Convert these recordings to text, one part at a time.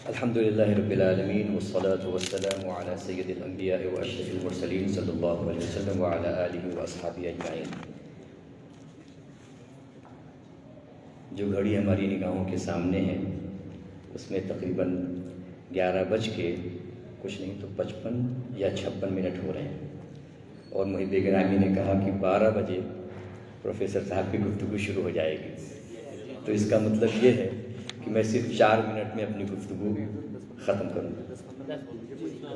الحمد للہ رب العالمین والصلاة والسلام علی سید الانبیاء واشرف المرسلین صلی اللہ علیہ وسلم وعلی آلہ واصحابہ اجمعین۔ جو گھڑی ہماری نگاہوں کے سامنے ہے اس میں تقریباً 11 بج کے کچھ نہیں تو 55 یا 56 منٹ ہو رہے ہیں، اور محب گرامی نے کہا کہ 12 بجے پروفیسر صاحب کی گفتگو شروع ہو جائے گی، تو اس کا مطلب یہ ہے کہ میں صرف 4 منٹ میں اپنی گفتگو ختم کروں گا۔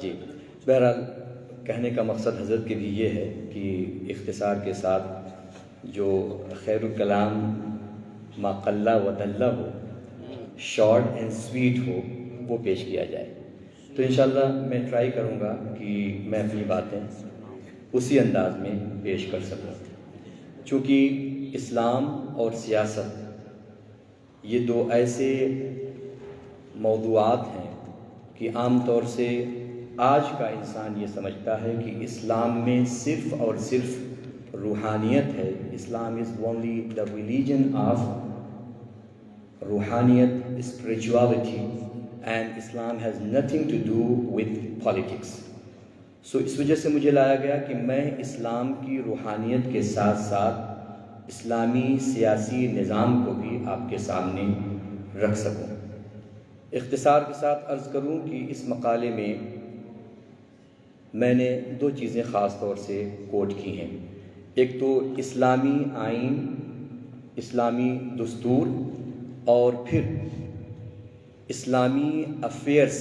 جی، بہرحال کہنے کا مقصد حضرت کے بھی یہ ہے کہ اختصار کے ساتھ جو خیر الکلام ما قل و دل ہو، شارٹ اینڈ سویٹ ہو، وہ پیش کیا جائے۔ تو انشاءاللہ میں ٹرائی کروں گا کہ میں اپنی باتیں اسی انداز میں پیش کر سکوں، چونکہ اسلام اور سیاست یہ دو ایسے موضوعات ہیں کہ عام طور سے آج کا انسان یہ سمجھتا ہے کہ اسلام میں صرف اور صرف روحانیت ہے۔ Islam is only the religion of روحانیت، spirituality, and Islam has nothing to do with politics. So اس وجہ سے مجھے لایا گیا کہ میں اسلام کی روحانیت کے ساتھ ساتھ اسلامی سیاسی نظام کو بھی آپ کے سامنے رکھ سکوں۔ اختصار کے ساتھ عرض کروں کہ اس مقالے میں نے 2 چیزیں خاص طور سے کوٹ کی ہیں۔ ایک تو اسلامی آئین، اسلامی دستور، اور پھر اسلامی افیئرس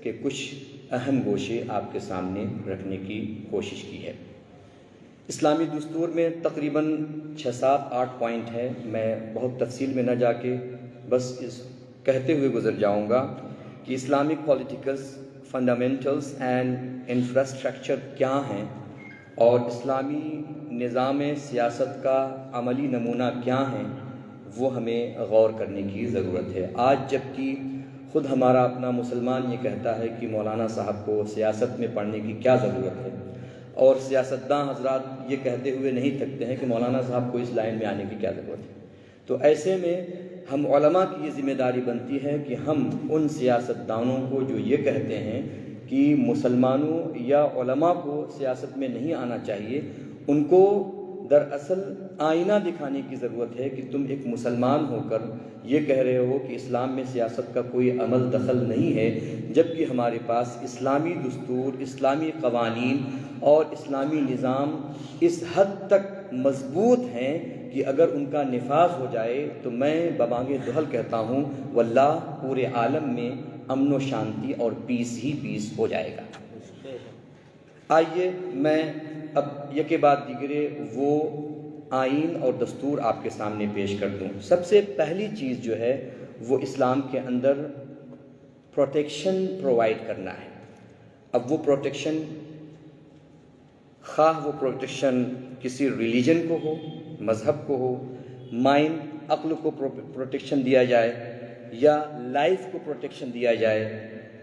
کے کچھ اہم گوشے آپ کے سامنے رکھنے کی کوشش کی ہے۔ اسلامی دستور میں تقریباً 6-7-8 پوائنٹ ہے، میں بہت تفصیل میں نہ جا کے بس اس کہتے ہوئے گزر جاؤں گا کہ اسلامک پولیٹیکلز، فنڈامنٹلز اینڈ انفراسٹرکچر کیا ہیں، اور اسلامی نظام سیاست کا عملی نمونہ کیا ہیں، وہ ہمیں غور کرنے کی ضرورت ہے۔ آج جبکہ خود ہمارا اپنا مسلمان یہ کہتا ہے کہ مولانا صاحب کو سیاست میں پڑھنے کی کیا ضرورت ہے، اور سیاستداں حضرات یہ کہتے ہوئے نہیں تھکتے ہیں کہ مولانا صاحب کو اس لائن میں آنے کی کیا ضرورت ہے، تو ایسے میں ہم علماء کی یہ ذمہ داری بنتی ہے کہ ہم ان سیاستدانوں کو جو یہ کہتے ہیں کہ مسلمانوں یا علماء کو سیاست میں نہیں آنا چاہیے، ان کو دراصل آئینہ دکھانے کی ضرورت ہے کہ تم ایک مسلمان ہو کر یہ کہہ رہے ہو کہ اسلام میں سیاست کا کوئی عمل دخل نہیں ہے، جبکہ ہمارے پاس اسلامی دستور، اسلامی قوانین اور اسلامی نظام اس حد تک مضبوط ہیں کہ اگر ان کا نفاذ ہو جائے تو میں ببانگ دہل کہتا ہوں واللہ پورے عالم میں امن و شانتی اور پیس ہی پیس ہو جائے گا۔ آئیے میں اب یکے بعد دیگرے وہ آئین اور دستور آپ کے سامنے پیش کر دوں۔ سب سے پہلی چیز جو ہے وہ اسلام کے اندر پروٹیکشن پرووائڈ کرنا ہے۔ اب وہ پروٹیکشن، خواہ وہ پروٹیکشن کسی ریلیجن کو ہو، مذہب کو ہو، مائنڈ، عقل کو پروٹیکشن دیا جائے، یا لائف کو پروٹیکشن دیا جائے،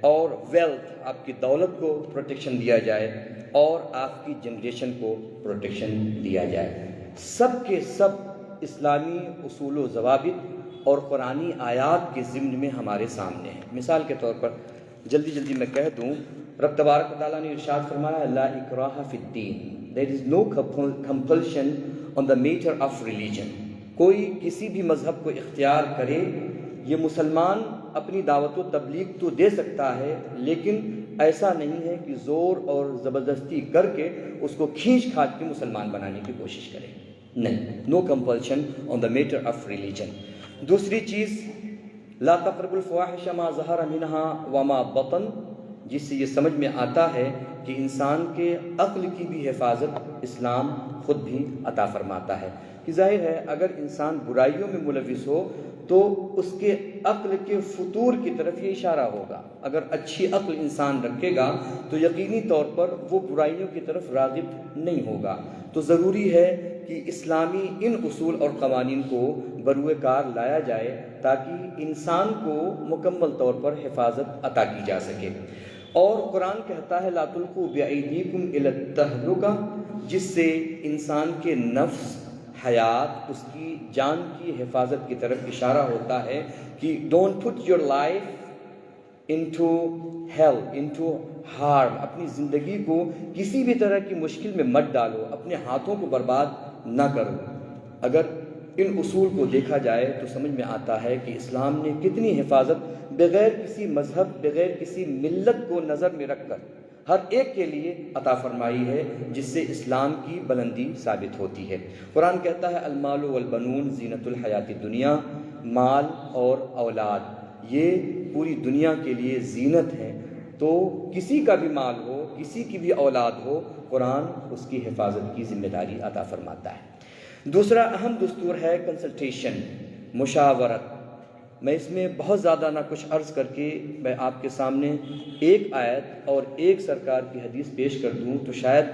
اور ویلتھ، آپ کی دولت کو پروٹیکشن دیا جائے، اور آپ کی جنریشن کو پروٹیکشن دیا جائے، سب کے سب اسلامی اصول و ضوابط اور قرآنی آیات کے ضمن میں ہمارے سامنے ہیں۔ مثال کے طور پر جلدی میں کہہ دوں، رب تبارک و تعالیٰ نے ارشاد فرمایا لا اکراہ فی الدین، there is no compulsion on the matter of religion۔ کوئی کسی بھی مذہب کو اختیار کرے، یہ مسلمان اپنی دعوت و تبلیغ تو دے سکتا ہے، لیکن ایسا نہیں ہے کہ زور اور زبردستی کر کے اس کو کھینچ کھانچ کے مسلمان بنانے کی کوشش کرے، نہیں، no compulsion on the matter of religion. دوسری چیز لا تقربوا الفواحش ما ظہر منها وما بطن، جس سے یہ سمجھ میں آتا ہے کہ انسان کے عقل کی بھی حفاظت اسلام خود بھی عطا فرماتا ہے، کہ ظاہر ہے اگر انسان برائیوں میں ملوث ہو تو اس کے عقل کے فطور کی طرف یہ اشارہ ہوگا۔ اگر اچھی عقل انسان رکھے گا تو یقینی طور پر وہ برائیوں کی طرف راغب نہیں ہوگا۔ تو ضروری ہے کہ اسلامی ان اصول اور قوانین کو بروئے کار لایا جائے تاکہ انسان کو مکمل طور پر حفاظت عطا کی جا سکے۔ اور قرآن کہتا ہے لا تلقوا بأیدیکم الی التہلکہ، جس سے انسان کے نفس، حیات، اس کی جان کی حفاظت کی طرف اشارہ ہوتا ہے کہ don't put your life into hell, into harm. اپنی زندگی کو کسی بھی طرح کی مشکل میں مت ڈالو، اپنے ہاتھوں کو برباد نہ کرو۔ اگر ان اصول کو دیکھا جائے تو سمجھ میں آتا ہے کہ اسلام نے کتنی حفاظت بغیر کسی مذہب، بغیر کسی ملت کو نظر میں رکھ کر ہر ایک کے لیے عطا فرمائی ہے، جس سے اسلام کی بلندی ثابت ہوتی ہے۔ قرآن کہتا ہے المال والبنون زینت الحیات الدنیا، مال اور اولاد یہ پوری دنیا کے لیے زینت ہے۔ تو کسی کا بھی مال ہو، کسی کی بھی اولاد ہو، قرآن اس کی حفاظت کی ذمہ داری عطا فرماتا ہے۔ دوسرا اہم دستور ہے کنسلٹیشن، مشاورت۔ میں اس میں بہت زیادہ نہ کچھ عرض کر کے میں آپ کے سامنے ایک آیت اور ایک سرکار کی حدیث پیش کر دوں تو شاید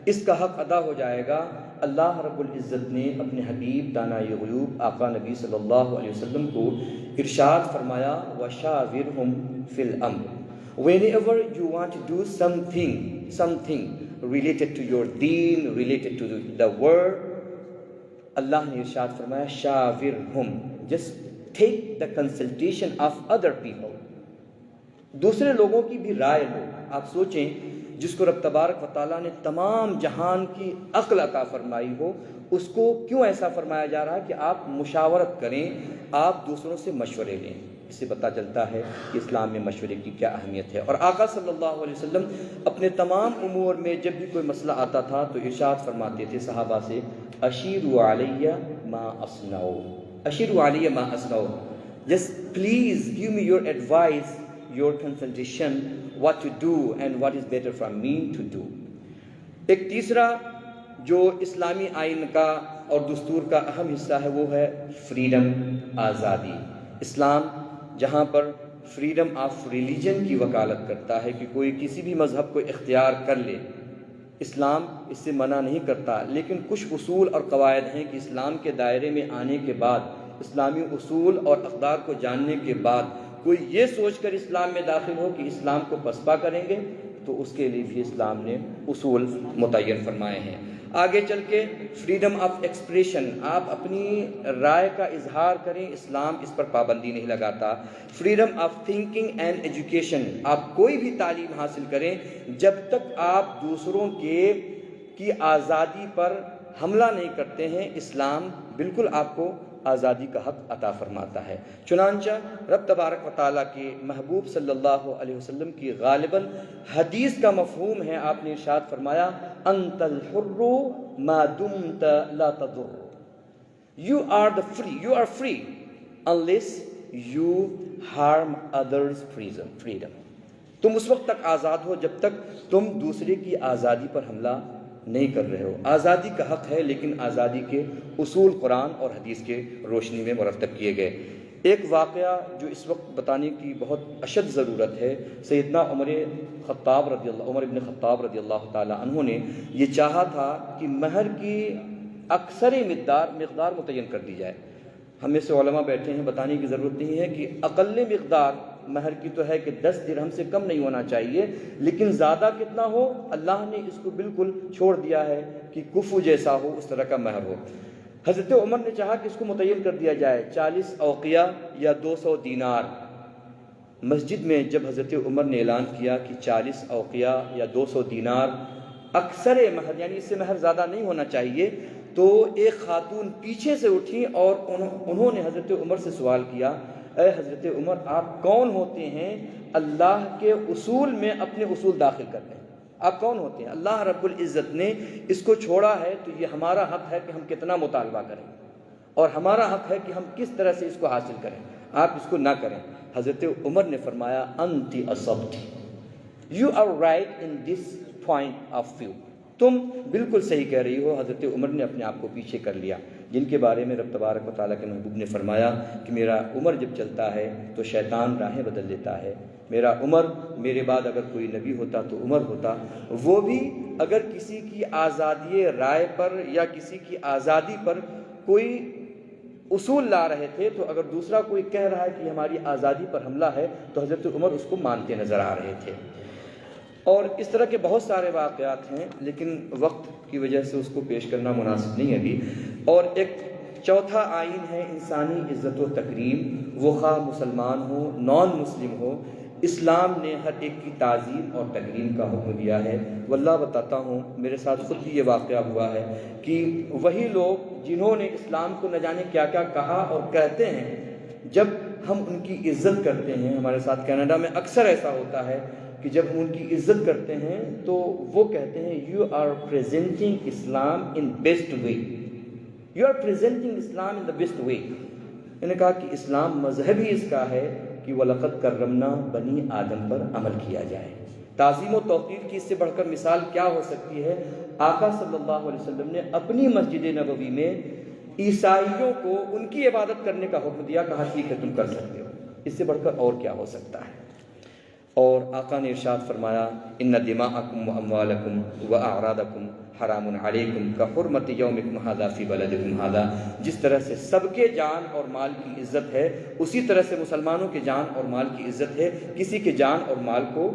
اس کا حق ادا ہو جائے گا۔ اللہ رب العزت نے اپنے حبیب دانائے غیوب آقا نبی صلی اللہ علیہ وسلم کو ارشاد فرمایا وَشَاوِرْهُمْ فِي الْأَمْرِ۔ Whenever you want to do something related to your deen, related to the word, اللہ نے ارشاد فرمایا شاورہم، just take the consultation of other people، دوسرے لوگوں کی بھی رائے لو۔ آپ سوچیں جس کو رب تبارک و تعالیٰ نے تمام جہان کی عقل عطا فرمائی ہو، اس کو کیوں ایسا فرمایا جا رہا ہے کہ آپ مشاورت کریں، آپ دوسروں سے مشورے لیں۔ اس سے پتہ چلتا ہے کہ اسلام میں مشورے کی کیا اہمیت ہے۔ اور آقا صلی اللہ علیہ وسلم اپنے تمام امور میں جب بھی کوئی مسئلہ آتا تھا تو ارشاد فرماتے تھے صحابہ سے اشیروا علیہ ما اصنعو، اشیروا علیہ ما اصنعو، just please give me your advice, your consultation, what to do and what is better for me to do۔ ایک تیسرا جو اسلامی آئین کا اور دستور کا اہم حصہ ہے وہ ہے فریڈم، آزادی۔ اسلام جہاں پر فریڈم آف ریلیجن کی وکالت کرتا ہے کہ کوئی کسی بھی مذہب کو اختیار کر لے، اسلام اس سے منع نہیں کرتا، لیکن کچھ اصول اور قواعد ہیں کہ اسلام کے دائرے میں آنے کے بعد، اسلامی اصول اور اقدار کو جاننے کے بعد کوئی یہ سوچ کر اسلام میں داخل ہو کہ اسلام کو پسپا کریں گے تو اس کے لیے بھی اسلام نے اصول متعین فرمائے ہیں۔ آگے چل کے فریڈم آف ایکسپریشن، آپ اپنی رائے کا اظہار کریں، اسلام اس پر پابندی نہیں لگاتا۔ Freedom of thinking and education, آپ کوئی بھی تعلیم حاصل کریں جب تک آپ دوسروں کی آزادی پر حملہ نہیں کرتے ہیں، اسلام بالکل آپ کو آزادی کا حق عطا فرماتا ہے۔ چنانچہ رب تبارک و تعالیٰ کے محبوب صلی اللہ علیہ وسلم کی غالباً حدیث کا مفہوم ہے، آپ نے ارشاد فرمایا انت الحر ما دمت لا تضر، you are free unless you harm others freedom۔ تم اس وقت تک آزاد ہو جب تک تم دوسرے کی آزادی پر حملہ نہیں کر رہے ہو۔ آزادی کا حق ہے، لیکن آزادی کے اصول قرآن اور حدیث کے روشنی میں مرتب کیے گئے۔ ایک واقعہ جو اس وقت بتانے کی بہت اشد ضرورت ہے، سیدنا عمر بن خطاب رضی اللہ تعالی عنہ نے یہ چاہا تھا کہ مہر کی اکثر مقدار متعین کر دی جائے۔ ہم میں سے علماء بیٹھے ہیں، بتانے کی ضرورت نہیں ہے کہ اقل مقدار مہر کی تو ہے کہ 10 درہم سے کم نہیں ہونا چاہیے، لیکن زیادہ کتنا ہو اللہ نے اس کو بالکل چھوڑ دیا ہے کہ کفو جیسا ہو، اس طرح کا مہر ہو۔ حضرت عمر نے چاہا کہ اس کو متعین کر دیا جائے 40 اوقیہ یا 200 دینار۔ مسجد میں جب حضرت عمر نے اعلان کیا کہ 40 اوقیہ یا 200 دینار اکثر مہر، یعنی اس سے مہر زیادہ نہیں ہونا چاہیے، تو ایک خاتون پیچھے سے اٹھی اور انہوں نے حضرت عمر سے سوال کیا، اے حضرت عمر آپ کون ہوتے ہیں اللہ کے اصول میں اپنے اصول داخل کرتے ہیں؟ آپ کون ہوتے ہیں؟ اللہ رب العزت نے اس کو چھوڑا ہے تو یہ ہمارا حق ہے کہ ہم کتنا مطالبہ کریں، اور ہمارا حق ہے کہ ہم کس طرح سے اس کو حاصل کریں، آپ اس کو نہ کریں۔ حضرت عمر نے فرمایا انتی اصبتی، you are right in this point of view, تم بالکل صحیح کہہ رہی ہو۔ حضرت عمر نے اپنے آپ کو پیچھے کر لیا، جن کے بارے میں رب تبارک و تعالیٰ کے محبوب نے فرمایا کہ میرا عمر جب چلتا ہے تو شیطان راہیں بدل دیتا ہے، میرا عمر، میرے بعد اگر کوئی نبی ہوتا تو عمر ہوتا، وہ بھی اگر کسی کی آزادی رائے پر یا کسی کی آزادی پر کوئی اصول لا رہے تھے تو اگر دوسرا کوئی کہہ رہا ہے کہ ہماری آزادی پر حملہ ہے تو حضرت عمر اس کو مانتے نظر آ رہے تھے۔ اور اس طرح کے بہت سارے واقعات ہیں، لیکن وقت کی وجہ سے اس کو پیش کرنا مناسب نہیں ابھی۔ اور ایک چوتھا آئین ہے انسانی عزت و تکریم، وہ خواہ مسلمان ہو نان مسلم ہو۔ اسلام نے ہر ایک کی تعظیم اور تکریم کا حکم دیا ہے۔ واللہ بتاتا ہوں، میرے ساتھ خود بھی یہ واقعہ ہوا ہے کہ وہی لوگ جنہوں نے اسلام کو نہ جانے کیا کیا کہا اور کہتے ہیں، جب ہم ان کی عزت کرتے ہیں، ہمارے ساتھ کینیڈا میں اکثر ایسا ہوتا ہے کہ جب ہم ان کی عزت کرتے ہیں تو وہ کہتے ہیں you are presenting Islam in best way, you are presenting Islam in the best way. میں نے کہا کہ اسلام مذہب ہی اس کا ہے کہ وَلَقَدْ كَرَّمْنَا بنی آدم پر عمل کیا جائے۔ تعظیم و توقیر کی اس سے بڑھ کر مثال کیا ہو سکتی ہے؟ آقا صلی اللہ علیہ وسلم نے اپنی مسجد نبوی میں عیسائیوں کو ان کی عبادت کرنے کا حکم دیا، کہا ٹھیک ہے تم کر سکتے ہو، اس سے بڑھ کر اور کیا ہو سکتا ہے؟ اور آقا نے ارشاد فرمایا ان دماءکم واموالکم واعراضکم حرام علیکم کحرمت یومکم ھذا فی بلدکم ھذا، جس طرح سے سب کے جان اور مال کی عزت ہے اسی طرح سے مسلمانوں کے جان اور مال کی عزت ہے، کسی کے جان اور مال کو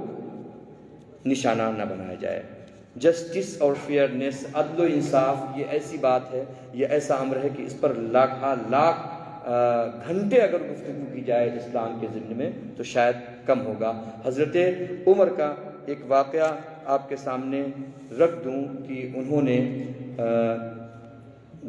نشانہ نہ بنایا جائے۔ جسٹس اور فیئرنیس، عدل و انصاف، یہ ایسی بات ہے، یہ ایسا امر ہے کہ اس پر لاکھ گھنٹے اگر گفتگو کی جائے اسلام کے ضمن میں تو شاید کم ہوگا۔ حضرت عمر کا ایک واقعہ آپ کے سامنے رکھ دوں کہ انہوں نے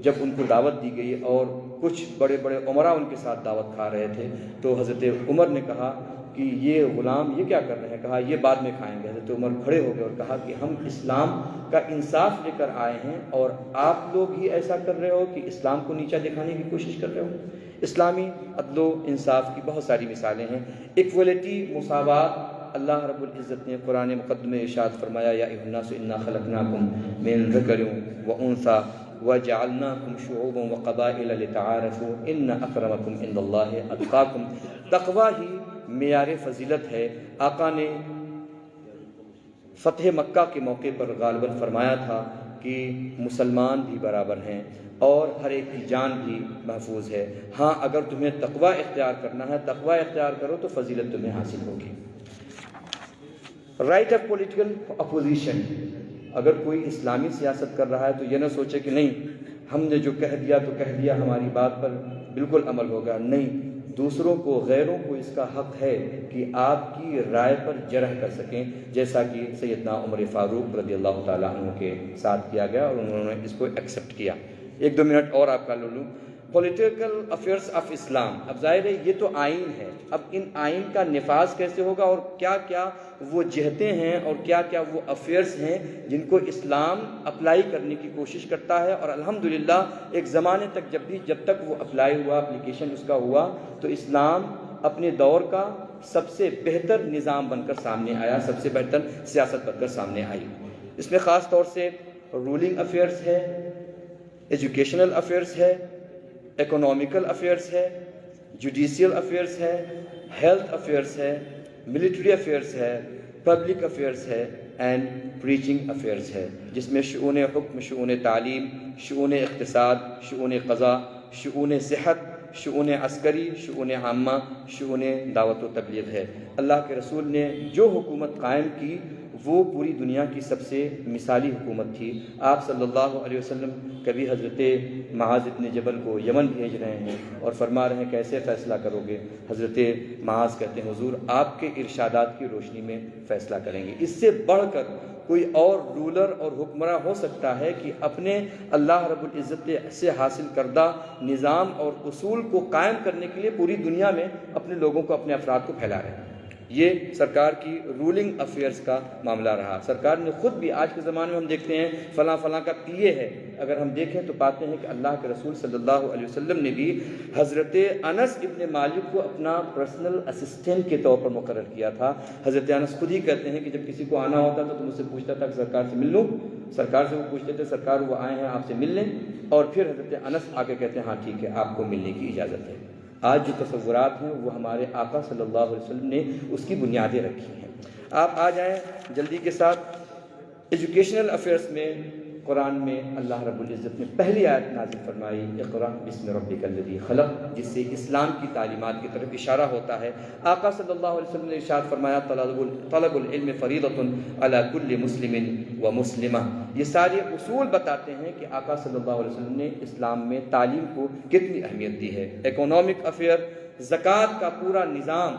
جب ان کو دعوت دی گئی اور کچھ بڑے بڑے عمراء ان کے ساتھ دعوت کھا رہے تھے تو حضرت عمر نے کہا کہ یہ غلام یہ کیا کر رہے ہیں؟ کہا یہ بعد میں کھائیں گے۔ حضرت عمر کھڑے ہو گئے اور کہا کہ ہم اسلام کا انصاف لے کر آئے ہیں اور آپ لوگ ہی ایسا کر رہے ہو کہ اسلام کو نیچا دکھانے کی کوشش کر رہے ہو۔ اسلامی عدل و انصاف کی بہت ساری مثالیں ہیں۔ ایکولیٹی، مساوات، اللہ رب العزت نے قرآن مقدس میں ارشاد فرمایا یا ایھا الناس انا خلقناکم من ذکر وانثی وجعلناکم شعوبا وقبائل لتعارفوا ان اکرمکم عند اللہ اتقاکم۔ تقوی ہی معیار فضیلت ہے۔ آقا نے فتح مکہ کے موقع پر غالباً فرمایا تھا کہ مسلمان بھی برابر ہیں اور ہر ایک کی جان بھی محفوظ ہے۔ ہاں اگر تمہیں تقوی اختیار کرنا ہے، تقوی اختیار کرو تو فضیلت تمہیں حاصل ہوگی۔ رائٹ آف پولیٹیکل اپوزیشن، اگر کوئی اسلامی سیاست کر رہا ہے تو یہ نہ سوچے کہ نہیں ہم نے جو کہہ دیا تو کہہ دیا، ہماری بات پر بالکل عمل ہوگا۔ نہیں، دوسروں کو، غیروں کو اس کا حق ہے کہ آپ کی رائے پر جرح کر سکیں، جیسا کہ سیدنا عمر فاروق رضی اللہ تعالیٰ عنہ کے ساتھ کیا گیا اور انہوں نے اس کو ایکسیپٹ کیا۔ 1-2 منٹ اور آپ کا لے لوں۔ پولیٹیکل افیئرس آف اسلام، اب ظاہر ہے یہ تو آئین ہے، اب ان آئین کا نفاذ کیسے ہوگا اور کیا کیا وہ جہتیں ہیں اور کیا کیا وہ افیئرس ہیں جن کو اسلام اپلائی کرنے کی کوشش کرتا ہے، اور الحمدللہ ایک زمانے تک جب تک وہ اپلائی ہوا، اپلیکیشن اس کا ہوا، تو اسلام اپنے دور کا سب سے بہتر نظام بن کر سامنے آیا، سب سے بہتر سیاست بن کر سامنے آئی۔ اس میں خاص طور سے رولنگ افیئرس ہے، ایجوکیشنل افیئرس ہے، اکنامیکل افیئرس ہے، جوڈیشیل افیئرس ہے، ہیلتھ افیئرس ہے، ملٹری افیئرس ہے، پبلک افیئرس ہے اینڈ پریچنگ افیئرس ہے، جس میں شؤون حکم، شؤون تعلیم، شؤون اقتصاد، شؤون قضاء، شؤون صحت، شؤون عسکری، شؤون عامہ، شؤون دعوت و تبلیغ ہے۔ اللہ کے رسول نے جو حکومت قائم کی وہ پوری دنیا کی سب سے مثالی حکومت تھی۔ آپ صلی اللہ علیہ وسلم کبھی حضرت معاذ ابن جبل کو یمن بھیج رہے ہیں اور فرما رہے ہیں کیسے فیصلہ کرو گے؟ حضرت معاذ کہتے ہیں حضور آپ کے ارشادات کی روشنی میں فیصلہ کریں گے۔ اس سے بڑھ کر کوئی اور رولر اور حکمراں ہو سکتا ہے کہ اپنے اللہ رب العزت سے حاصل کردہ نظام اور اصول کو قائم کرنے کے لیے پوری دنیا میں اپنے لوگوں کو، اپنے افراد کو پھیلا رہے ہیں۔ یہ سرکار کی رولنگ افیئرس کا معاملہ رہا۔ سرکار نے خود بھی آج کے زمانے میں ہم دیکھتے ہیں فلاں فلاں کا پی اے ہے، اگر ہم دیکھیں تو پاتے ہیں کہ اللہ کے رسول صلی اللہ علیہ وسلم نے بھی حضرت انس ابن مالک کو اپنا پرسنل اسسٹنٹ کے طور پر مقرر کیا تھا۔ حضرت انس خود ہی کہتے ہیں کہ جب کسی کو آنا ہوتا تھا تو مجھ سے پوچھتا تھا کہ سرکار سے مل لوں، سرکار سے وہ پوچھتے تھے سرکار وہ آئے ہیں آپ سے مل لیں، اور پھر حضرت انس آ کے کہتے ہیں ہاں ٹھیک ہے آپ کو ملنے کی اجازت ہے۔ آج جو تصورات ہیں وہ ہمارے آقا صلی اللہ علیہ وسلم نے اس کی بنیادیں رکھی ہیں۔ آپ آ جائیں جلدی کے ساتھ ایجوکیشنل افیئرس میں قرآن میں اللہ رب العزت نے پہلی آیت نازل فرمائی اقرأ بسم ربک الذی خلق، جس سے اسلام کی تعلیمات کی طرف اشارہ ہوتا ہے۔ آقا صلی اللہ علیہ وسلم نے ارشاد فرمایا طلب العلم فریضۃ علی کل مسلم و مسلمہ۔ یہ سارے اصول بتاتے ہیں کہ آقا صلی اللہ علیہ وسلم نے اسلام میں تعلیم کو کتنی اہمیت دی ہے۔ اکنامک افیئر، زکوٰۃ کا پورا نظام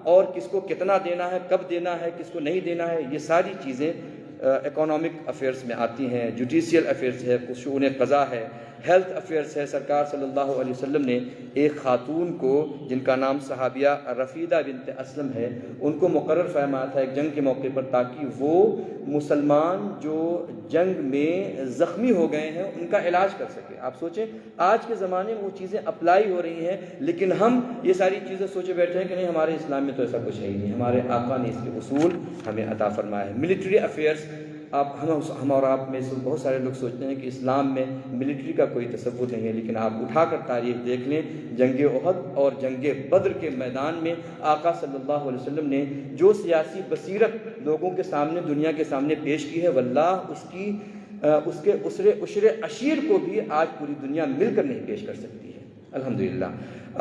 اور کس کو کتنا دینا ہے، کب دینا ہے، کس کو نہیں دینا ہے، یہ ساری چیزیں اکنامک افیئرس میں آتی ہیں، جوڈیشیل افیئرس ہے، شؤون قضا ہے، ہیلتھ افیئرس ہے۔ سرکار صلی اللہ علیہ وسلم نے ایک خاتون کو جن کا نام صحابیہ رفیدہ بنت اسلم ہے، ان کو مقرر فرمایا تھا ایک جنگ کے موقع پر، تاکہ وہ مسلمان جو جنگ میں زخمی ہو گئے ہیں ان کا علاج کر سکے۔ آپ سوچیں آج کے زمانے میں وہ چیزیں اپلائی ہو رہی ہیں، لیکن ہم یہ ساری چیزیں سوچے بیٹھے ہیں کہ نہیں ہمارے اسلام میں تو ایسا کچھ ہے ہی نہیں، ہمارے آقا نے اس کے اصول ہمیں عطا فرمایا ہے۔ ملٹری افیئرس، ہم اور آپ میں سے بہت سارے لوگ سوچتے ہیں کہ اسلام میں ملٹری کا کوئی تصور نہیں ہے، لیکن آپ اٹھا کر تاریخ دیکھ لیں، جنگ احد اور جنگ بدر کے میدان میں آقا صلی اللہ علیہ وسلم نے جو سیاسی بصیرت لوگوں کے سامنے، دنیا کے سامنے پیش کی ہے، واللہ اس کے عشر عشیر کو بھی آج پوری دنیا مل کر نہیں پیش کر سکتی ہے، الحمدللہ۔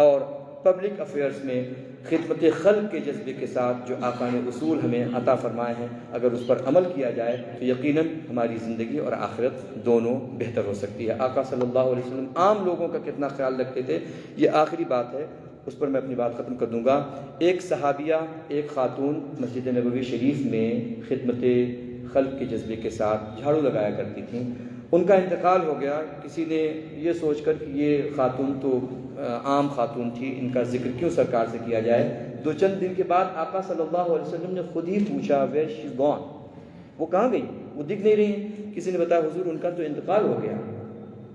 اور پبلک افیئرس میں خدمت خلق کے جذبے کے ساتھ جو آقا نے اصول ہمیں عطا فرمائے ہیں، اگر اس پر عمل کیا جائے تو یقیناً ہماری زندگی اور آخرت دونوں بہتر ہو سکتی ہے۔ آقا صلی اللہ علیہ وسلم عام لوگوں کا کتنا خیال رکھتے تھے، یہ آخری بات ہے، اس پر میں اپنی بات ختم کر دوں گا۔ ایک صحابیہ، ایک خاتون مسجد نبوی شریف میں خدمت خلق کے جذبے کے ساتھ جھاڑو لگایا کرتی تھیں، ان کا انتقال ہو گیا۔ کسی نے یہ سوچ کر کہ یہ خاتون تو عام خاتون تھی، ان کا ذکر کیوں سرکار سے کیا جائے؟ دو چند دن کے بعد آقا صلی اللہ علیہ وسلم نے خود ہی پوچھا ویئر شی از گون، وہ کہاں گئی، وہ دکھ نہیں رہی ہیں۔ کسی نے بتایا حضور ان کا تو انتقال ہو گیا۔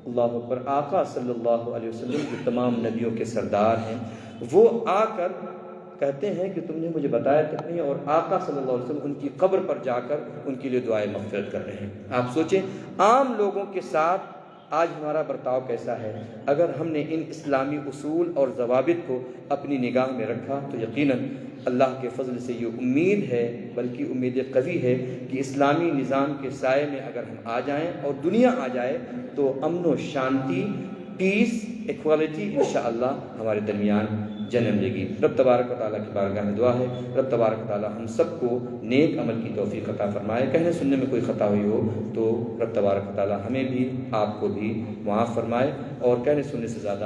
اللہ اکبر! آقا صلی اللہ علیہ وسلم جو تمام نبیوں کے سردار ہیں، وہ آ کر کہتے ہیں کہ تم نے مجھے بتایا تک نہیں، اور آقا صلی اللہ علیہ وسلم ان کی قبر پر جا کر ان کے لیے دعائے مغفرت کر رہے ہیں۔ آپ سوچیں عام لوگوں کے ساتھ آج ہمارا برتاؤ کیسا ہے۔ اگر ہم نے ان اسلامی اصول اور ضوابط کو اپنی نگاہ میں رکھا تو یقیناً اللہ کے فضل سے یہ امید ہے، بلکہ امید قوی ہے کہ اسلامی نظام کے سائے میں اگر ہم آ جائیں اور دنیا آ جائے تو امن و شانتی، پیس، ایکوالٹی انشاءاللہ ہمارے درمیان جنم لے گی۔ رب تبارک و تعالیٰ کی بارگاہ میں دعا ہے، رب تبارک و تعالیٰ ہم سب کو نیک عمل کی توفیق عطا فرمائے۔ کہنے سننے میں کوئی خطا ہوئی ہو تو رب تبارک و تعالیٰ ہمیں بھی آپ کو بھی معاف فرمائے، اور کہنے سننے سے زیادہ